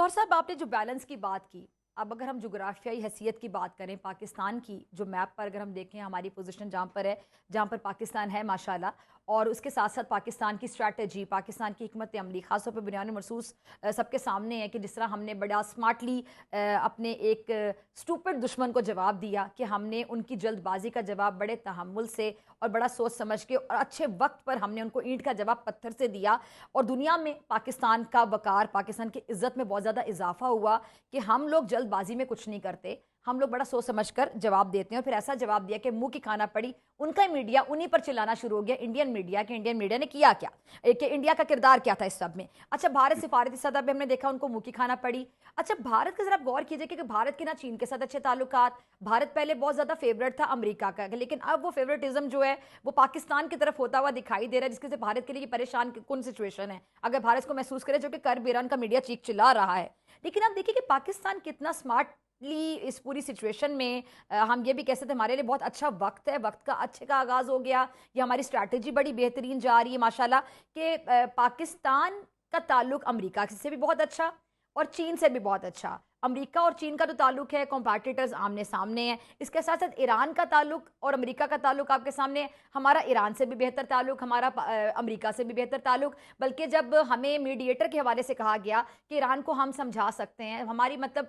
جوہر صاحب آپ نے جو بیلنس کی بات کی، اب اگر ہم جغرافیائی حیثیت کی بات کریں پاکستان کی، جو میپ پر اگر ہم دیکھیں ہماری پوزیشن جہاں پر ہے، جہاں پر پاکستان ہے ماشاءاللہ، اور اس کے ساتھ ساتھ پاکستان کی اسٹریٹجی، پاکستان کی حکمت عملی، خاص طور پہ بنیاد مرصوص سب کے سامنے ہے کہ جس طرح ہم نے بڑا اسمارٹلی اپنے ایک اسٹوپڈ دشمن کو جواب دیا، کہ ہم نے ان کی جلد بازی کا جواب بڑے تحمل سے اور بڑا سوچ سمجھ کے اور اچھے وقت پر ہم نے ان کو اینٹ کا جواب پتھر سے دیا، اور دنیا میں پاکستان کا وقار، پاکستان کی عزت میں بہت زیادہ اضافہ ہوا کہ ہم لوگ جلد بازی میں کچھ نہیں کرتے، ہم لوگ بڑا سوچ سمجھ کر جواب دیتے ہیں، اور پھر ایسا جواب دیا کہ منہ کی کھانا پڑی، ان کا میڈیا انہی پر چلانا شروع ہو گیا، انڈین میڈیا نے کیا کیا، کہ انڈیا کا کردار کیا تھا اس سب میں۔ اچھا بھارت سفارتی سطح پہ ہم نے دیکھا ان کو منہ کی کھانا پڑی۔ اچھا بھارت کا ذرا غور کیجئے کہ بھارت کے نہ چین کے ساتھ اچھے تعلقات، بھارت پہلے بہت زیادہ فیورٹ تھا امریکہ کا، لیکن اب وہ فیورٹزم جو ہے وہ پاکستان کی طرف ہوتا ہوا دکھائی دے رہا ہے، جس سے بھارت کے لیے پریشان کن سچویشن ہے اگر بھارت کو محسوس کرے، جو کہ کرب ایران کا میڈیا چیخ چلا رہا ہے۔ لیکن آپ دیکھیں کہ پاکستان کتنا سمارٹلی اس پوری سچویشن میں، ہم یہ بھی کہہ سکتے ہیں ہمارے لیے بہت اچھا وقت ہے، وقت کا اچھے کا آغاز ہو گیا، یہ ہماری اسٹریٹجی بڑی بہترین جا رہی ہے ماشاءاللہ، کہ پاکستان کا تعلق امریکہ سے بھی بہت اچھا اور چین سے بھی بہت اچھا۔ امریکہ اور چین کا تو تعلق ہے، کمپیٹیٹرز آمنے سامنے ہیں، اس کے ساتھ ساتھ ایران کا تعلق اور امریکہ کا تعلق آپ کے سامنے ہے، ہمارا ایران سے بھی بہتر تعلق، ہمارا امریکہ سے بھی بہتر تعلق، بلکہ جب ہمیں میڈیٹر کے حوالے سے کہا گیا کہ ایران کو ہم سمجھا سکتے ہیں، ہماری مطلب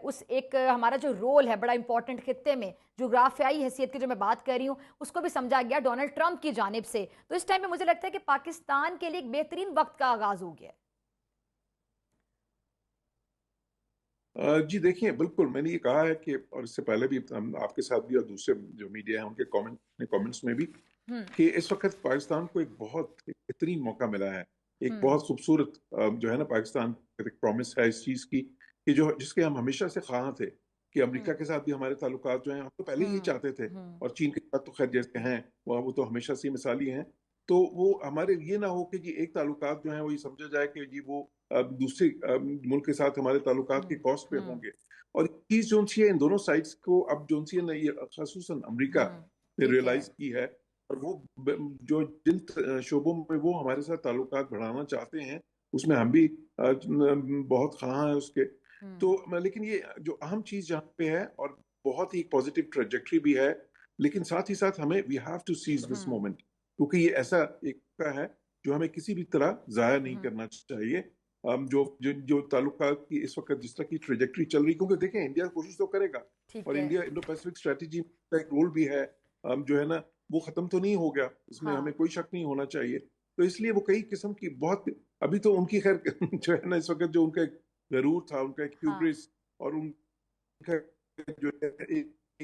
اس ایک ہمارا جو رول ہے بڑا امپورٹنٹ خطے میں، جغرافیائی حیثیت کی جو میں بات کر رہی ہوں، اس کو بھی سمجھا گیا ڈونلڈ ٹرمپ کی جانب سے، تو اس ٹائم پہ مجھے لگتا ہے کہ پاکستان کے لیے ایک بہترین وقت کا آغاز ہو گیا ہے۔ جی دیکھیں، بالکل میں نے یہ کہا ہے کہ، اور اس سے پہلے بھی ہم آپ کے ساتھ بھی اور دوسرے جو میڈیا ہیں ان کے کامنٹس میں بھی، کہ اس وقت پاکستان کو ایک بہت بہترین موقع ملا ہے، ایک بہت خوبصورت جو ہے نا پاکستان ایک پرومس ہے اس چیز کی، کہ جس کے ہم ہمیشہ سے خواہاں تھے، کہ امریکہ کے ساتھ بھی ہمارے تعلقات جو ہیں ہم تو پہلے ہی چاہتے تھے، اور چین کے ساتھ تو خیر جیسے ہیں وہ تو ہمیشہ سے مثالی ہیں، تو وہ ہمارے یہ نہ ہو کہ جی ایک تعلقات جو ہیں وہ یہ سمجھا جائے کہ جی وہ دوسرے ملک کے ساتھ ہمارے تعلقات کے کاسٹ پہ ہوں گے، اور چیز جو سی ہے ان دونوں سائڈس کو اب جو سی ہے یہ خصوصاً امریکہ نے ریئلائز کی ہے، اور وہ جو جن شعبوں میں وہ ہمارے ساتھ تعلقات بڑھانا چاہتے ہیں اس میں ہم بھی بہت خواہاں ہیں اس کے، تو لیکن یہ جو اہم چیز جہاں پہ ہے اور بہت ہی پازیٹیو ٹریجیکٹری بھی ہے، لیکن ساتھ ہی ساتھ ہمیں we have to seize this moment, کیونکہ یہ ایسا ایک موقع ہے جو ہمیں کسی بھی طرح ضائع نہیں کرنا چاہیے، جو تعلقات کی اس وقت جس طرح کی ٹریجیکٹری چل رہی، کیونکہ دیکھیں انڈیا کوشش تو کرے گا، اور انڈیا انڈو پیسفک اسٹریٹجی کا ایک رول بھی ہے جو ہے نا وہ ختم تو نہیں ہو گیا، اس میں ہمیں کوئی شک نہیں ہونا چاہیے، تو اس لیے وہ کئی قسم کی بہت ابھی تو ان کی خیر جو ہے نا اس وقت جو ان کا ایک غرور تھا، ان کا ایک ہیوبرس، اور ان کا جو ہے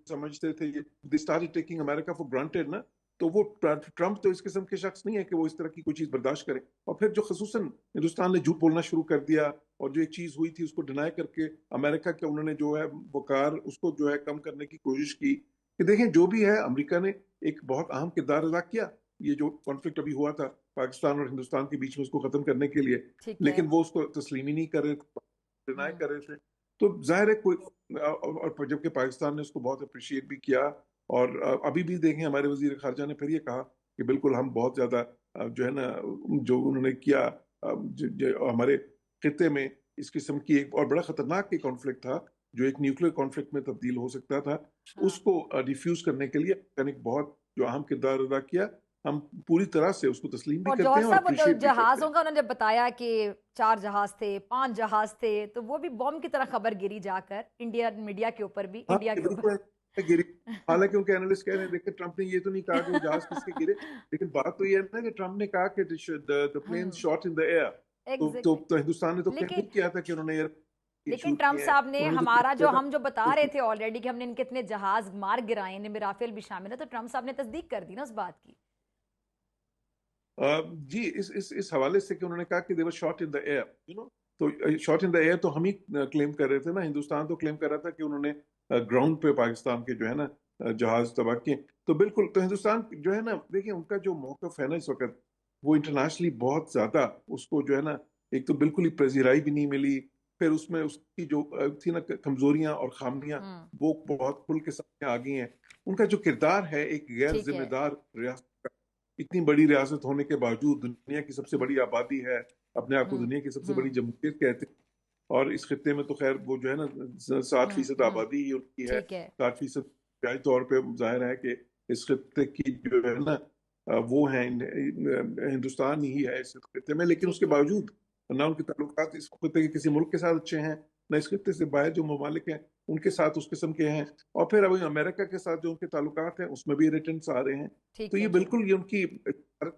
سمجھتے تھے they started taking America for granted نا، تو وہ ٹرمپ تو اس قسم کے شخص نہیں ہے کہ وہ اس طرح کی کوئی چیز برداشت کرے، اور پھر جو خصوصاً ہندوستان نے جھوٹ بولنا شروع کر دیا، اور جو ایک چیز ہوئی تھی اس کو ڈینائی کر کے امریکہ کے انہوں نے جو ہے وقار اس کو جو ہے کم کرنے کی کوشش کی، کہ دیکھیں جو بھی ہے امریکہ نے ایک بہت اہم کردار ادا کیا، یہ جو کانفلکٹ ابھی ہوا تھا پاکستان اور ہندوستان کے بیچ میں اس کو ختم کرنے کے لیے، لیکن وہ اس کو تسلیم ہی نہیں کر رہے تھے، ڈینائی کر رہے تھے، تو ظاہر ہے کوئی، اور جبکہ پاکستان نے اس کو بہت اپریشیٹ بھی کیا، اور ابھی بھی دیکھیں ہمارے وزیر خارجہ نے پھر یہ کہا کہ بالکل ہم بہت زیادہ جو ہے نا جو انہوں نے کیا ہمارے خطے میں اس قسم کی ایک اور بڑا خطرناک ایک کانفلکٹ تھا جو ایک نیوکلیر کانفلکٹ میں تبدیل ہو سکتا تھا، اس کو ڈیفیوز کرنے کے لیے ایک بہت جو اہم کردار ادا کیا، ہم پوری طرح سے اس کو تسلیم بھی اور کرتے جوہر ہیں اور صاحب اپریشیٹ بھی کرتے جہازوں ہیں۔ کا انہوں نے بتایا کہ 4 جہاز تھے، 5 جہاز تھے، تو وہ بھی بوم کی طرح خبر گری جا کر انڈین میڈیا کے اوپر بھی، ہاں انڈیا یہ کے بالکل اوپر۔ ہے گری، حالانکہ ان کے اینالسٹ کہہ رہے ہیں دیکھیں ٹرمپ نے یہ تو نہیں کہا کہ وہ جہاز کس کے گرے، لیکن بات تو یہ ہے نا کہ ٹرمپ نے کہا کہ the planes shot in the air، exactly, تو ہندوستان نے تو کلیئر لیکن نہیں کیا تھا کہ انہوں نے لیکن شوٹ ٹرمپ کیے ہیں، صاحب نے انہوں نے تو ہمارا کیا تھا ہم جو بتا رہے تھے آلریڈی کہ ہم نے ان کے اتنے جہاز مار گرائے ہیں، ان میں رافیل بھی شامل ہے، تو ٹرمپ صاحب نے تصدیق کر دی نا اس بات کی۔ جی اس حوالے سے کہ انہوں نے کہا کہ they were shot in the air، تو شاٹ ان دا ایئر تو ہم ہی کلیم کر رہے تھے نا، ہندوستان تو کلیم کر رہا تھا کہ انہوں نے گراؤنڈ پہ پاکستان کے جو ہے نا جہاز تباہ کیے، تو بالکل تو ہندوستان جو ہے نا دیکھیں ان کا جو موقف ہے نا اس وقت وہ انٹرنیشنلی بہت زیادہ اس کو جو ہے نا ایک تو بالکل ہی پذیرائی بھی نہیں ملی، پھر اس میں اس کی جو تھی نا کمزوریاں اور خامیاں وہ بہت کھل کے سامنے آ گئی ہیں، ان کا جو کردار ہے ایک غیر ذمہ دار ریاست کا، اتنی بڑی ریاست ہونے کے باوجود دنیا کی سب سے بڑی آبادی ہے، اپنے آپ کو دنیا کی سب سے بڑی جمہوریت کہتے ہیں، اور اس خطے میں تو خیر وہ جو ہے نا 7% آبادی ہی ان کی ہے، ٹھیک ہے 7% انتہائی طور پہ ظاہر ہے کہ اس خطے کی جو ہے نا وہ ہیں ہندوستان ہی ہے اس خطے میں، لیکن اس کے ٹھیک ہے باوجود نہ ان کے تعلقات اس خطے کے کسی ملک کے ساتھ اچھے ہیں، نہ اس خطے سے باہر جو ممالک ہیں ان کے ساتھ اس قسم کے ہیں، اور پھر ابھی امریکہ کے ساتھ جو ان کے تعلقات ہیں اس میں بھی ریٹنس آ رہے ہیں، تو ٹھیک ہے یہ جی بالکل یہ ان کی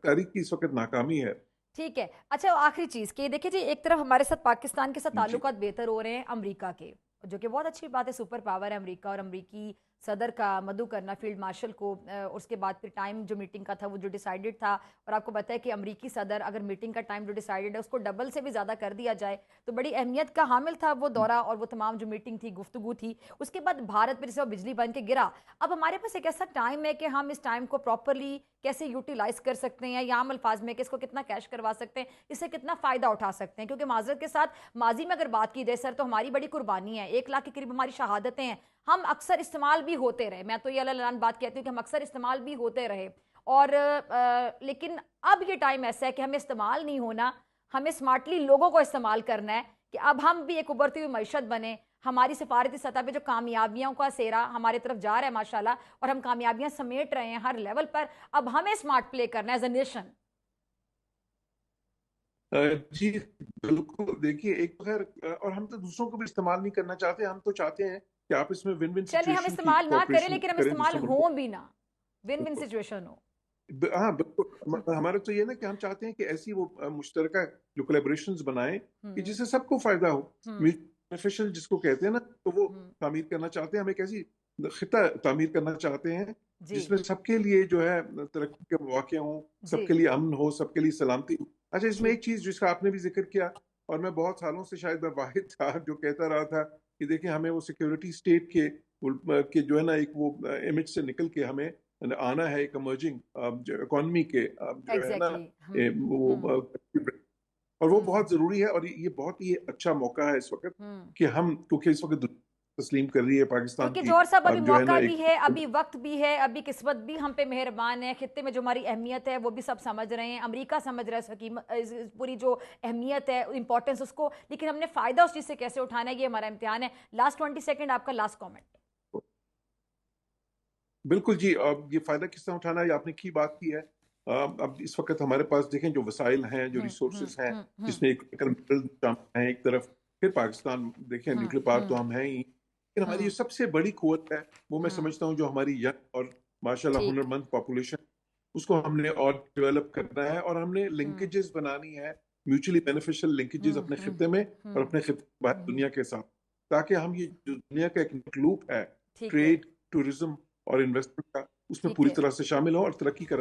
کاری کی اس وقت ناکامی ہے۔ ٹھیک ہے اچھا آخری چیز کہ دیکھیں جی ایک طرف ہمارے ساتھ پاکستان کے ساتھ جی تعلقات بہتر ہو رہے ہیں امریکہ کے جو کہ بہت اچھی بات ہے سپر پاور ہے امریکہ اور امریکی صدر کا مدعو کرنا فیلڈ مارشل کو اس کے بعد پھر ٹائم جو میٹنگ کا تھا وہ جو ڈیسائیڈڈ تھا اور آپ کو پتہ ہے کہ امریکی صدر اگر میٹنگ کا ٹائم جو ڈیسائیڈڈ ہے اس کو ڈبل سے بھی زیادہ کر دیا جائے تو بڑی اہمیت کا حامل تھا وہ دورہ اور وہ تمام جو میٹنگ تھی گفتگو تھی اس کے بعد بھارت پہ جسے وہ بجلی بن کے گرا اب ہمارے پاس ایک ایسا ٹائم ہے کہ ہم اس ٹائم کو پراپرلی کیسے یوٹیلائز کر سکتے ہیں یا عام الفاظ میں کہ اس کو کتنا کیش کروا سکتے ہیں اس سے کتنا فائدہ اٹھا سکتے ہیں کیونکہ معذرت کے ساتھ ماضی میں اگر بات کی جائے سر تو ہماری بڑی قربانی ہے 1 لاکھ کے قریب ہماری شہادتیں ہیں ہم اکثر استعمال بھی ہوتے رہے میں تو یہ اعلان بات کہتی ہوں کہ ہم اکثر استعمال بھی ہوتے رہے اور لیکن اب یہ ٹائم ایسا ہے کہ ہمیں استعمال نہیں ہونا ہمیں سمارٹلی لوگوں کو استعمال کرنا ہے کہ اب ہم بھی ایک ابھرتی ہوئی معیشت بنے ہماری سفارتی سطح پہ جو کامیابیوں کا سیرا ہمارے طرف جا رہا ہے ماشاءاللہ اور ہم کامیابیاں سمیٹ رہے ہیں ہر لیول پر اب ہمیں سمارٹ پلے کرنا ہے ایز اے نیشن جی بالکل دیکھیے ایک بغیر اور ہم تو دوسروں کو بھی استعمال نہیں کرنا چاہتے، ہم تو چاہتے ہیں کہ آپ اس میں ون ون چلیں ہم سچویشن کی استعمال نہ کریں کوآپریشن لیکن ہم کریں استعمال دوسرے ملکوں ہوں بھی نہ ون ون کو۔ سچویشن ہو ہاں بالکل ہمارا تو یہ نا کہ ہم چاہتے ہیں کہ ایسی وہ مشترکہ جو کولیبریشنز بنائیں کہ جس سے سب کو فائدہ ہو، بینیفیشل جس کو کہتے ہیں نا، تو وہ تعمیر کرنا چاہتے ہیں، ہم ایک ایسی خطہ تعمیر کرنا چاہتے ہیں جی جس میں سب کے لیے جو ہے ترقی کے مواقع ہوں، سب جی کے لیے امن ہو، سب کے لیے سلامتی ہو۔ اچھا اس میں ٹھیک ایک چیز جس کا آپ نے بھی ذکر کیا اور میں بہت سالوں سے شاید میں واحد تھا جو کہتا رہا تھا کہ دیکھیں ہمیں وہ سیکیورٹی اسٹیٹ کے جو ہے نا ایک وہ امیج سے نکل کے ہمیں آنا ہے ایک ایمرجنگ اکانومی کے جو ہے نا ایگزیکٹلی وہ اور وہ بہت ضروری ہے اور یہ بہت ہی اچھا موقع ہے اس وقت کہ ہم کیونکہ اس وقت تسلیم کر رہی ہے پاکستان کیونکہ کی جوہر صاحب ابھی جو ہے نا موقع بھی ایک ہے ابھی وقت بھی ہے ابھی قسمت بھی ہم پہ مہربان ہے خطے میں جو ہماری اہمیت ہے وہ بھی سب سمجھ رہے ہیں امریکہ سمجھ رہا ہے اس پوری جو اہمیت ہے امپورٹنس اس کو لیکن ہم نے فائدہ اس چیز سے کیسے اٹھانا ہے یہ ہمارا امتحان ہے لاسٹ 20 سیکنڈ آپ کا لاسٹ کامنٹ بالکل جی یہ فائدہ کس طرح اٹھانا ہے آپ نے کی بات کی ہے اب اس وقت ہمارے پاس دیکھیں جو وسائل ہیں جو ریسورسز ہیں جس میں ایک طرف پھر پاکستان دیکھیں نیوکلیر پاور تو ہم ہیں ہی لیکن ہماری جو سب سے بڑی قوت ہے وہ میں سمجھتا ہوں جو ہماری ینگ اور ماشاءاللہ ٹھیک ہنرمند پاپولیشن اس کو ہم نے اور ڈیولپ کرنا ہے اور ہم نے لنکیجز بنانی ہے میوچلی بینیفیشل لنکیجز اپنے خطے میں اور اپنے خطے باہر دنیا کے ساتھ تاکہ ہم یہ جو دنیا کا ایک لوپ ہے ٹھیک ہے ٹریڈ ٹورزم اور انویسٹمنٹ کا اس میں ٹھیک پوری ہے طرح سے شامل ہو اور ترقی کر